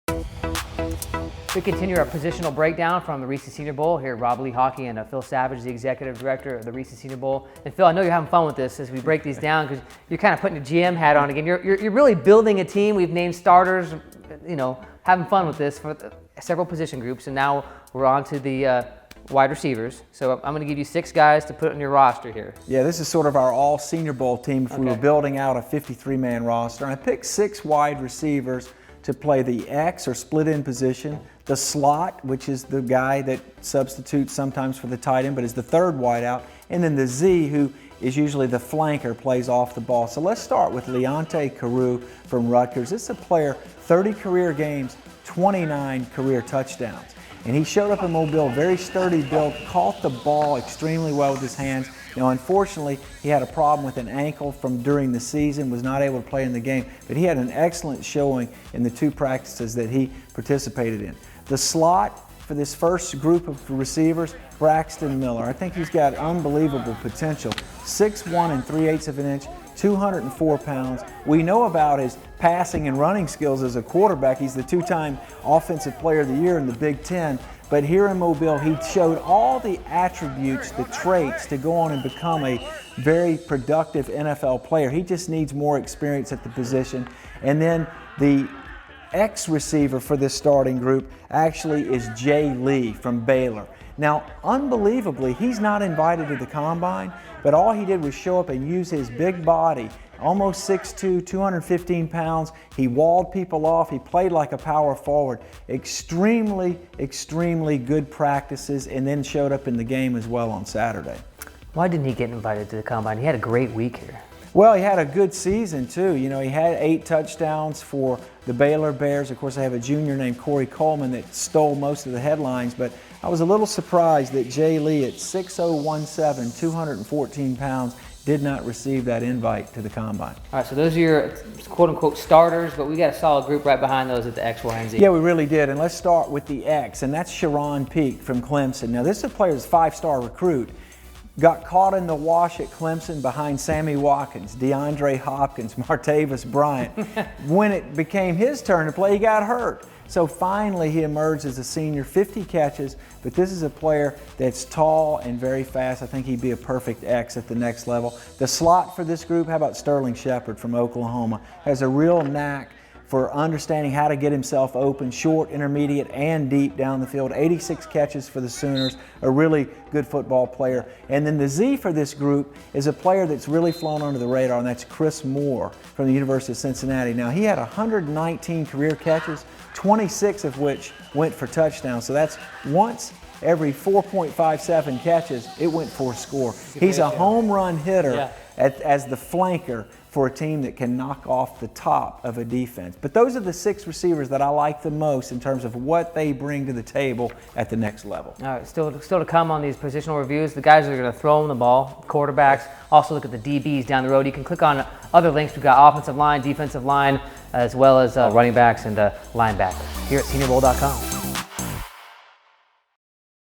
We continue our positional breakdown from the Reese Senior Bowl. Here, Rob Lee Hockey and Phil Savage, the executive director of the Reese Senior Bowl. And Phil, I know you're having fun with this as we break these down because you're kind of putting your GM hat on again. You're really building a team. We've named starters, you know, having fun with this for several position groups. And now we're on to the wide receivers. So I'm going to give you 6 guys to put on your roster here. Yeah, this is sort of our all Senior Bowl team if we were building out a 53-man roster. And I picked 6 wide receivers to play the X or split end position, the slot, which is the guy that substitutes sometimes for the tight end but is the third wide out, and then the Z, who is usually the flanker, plays off the ball. So let's start with Leonte Carroo from Rutgers. This is a player, 30 career games, 29 career touchdowns. And he showed up in Mobile, very sturdy build, caught the ball extremely well with his hands. Now, unfortunately, he had a problem with an ankle from during the season, was not able to play in the game, but he had an excellent showing in the 2 practices that he participated in. The slot for this first group of receivers, Braxton Miller. I think he's got unbelievable potential. 6'1" 3/8 of an inch, 204 pounds. We know about his passing and running skills as a quarterback. He's the 2-time Offensive Player of the Year in the Big Ten. But here in Mobile, he showed all the attributes, the traits to go on and become a very productive NFL player. He just needs more experience at the position. And then the X receiver for this starting group actually is Jay Lee from Baylor. Now, unbelievably, he's not invited to the combine, but all he did was show up and use his big body, almost 6'2", 215 pounds. He walled people off. He played like a power forward. Extremely, extremely good practices, and then showed up in the game as well on Saturday. Why didn't he get invited to the combine? He had a great week here. Well, he had a good season, too. You know, he had 8 touchdowns for the Baylor Bears. Of course, they have a junior named Corey Coleman that stole most of the headlines, but I was a little surprised that Jay Lee at 6'0", 214 pounds, did not receive that invite to the combine. All right, so those are your quote-unquote starters, but we got a solid group right behind those at the X, Y, and Z. Yeah, we really did, and let's start with the X, and that's Sharon Peek from Clemson. Now, this is a player who's a 5-star recruit. Got caught in the wash at Clemson behind Sammy Watkins, DeAndre Hopkins, Martavis Bryant. When it became his turn to play, he got hurt. So finally he emerged as a senior, 50 catches, but this is a player that's tall and very fast. I think he'd be a perfect X at the next level. The slot for this group, how about Sterling Shepard from Oklahoma? Has a real knack for understanding how to get himself open, short, intermediate, and deep down the field. 86 catches for the Sooners, a really good football player. And then the Z for this group is a player that's really flown under the radar, and that's Chris Moore from the University of Cincinnati. Now, he had 119 career catches, 26 of which went for touchdowns. So that's once every 4.57 catches, it went for a score. He's a home run hitter as the flanker for a team that can knock off the top of a defense. But those are the 6 receivers that I like the most in terms of what they bring to the table at the next level. All right, still to come on these positional reviews, the guys that are going to throw them the ball, quarterbacks. Also look at the DBs down the road. You can click on other links. We've got offensive line, defensive line, as well as running backs and linebackers here at SeniorBowl.com.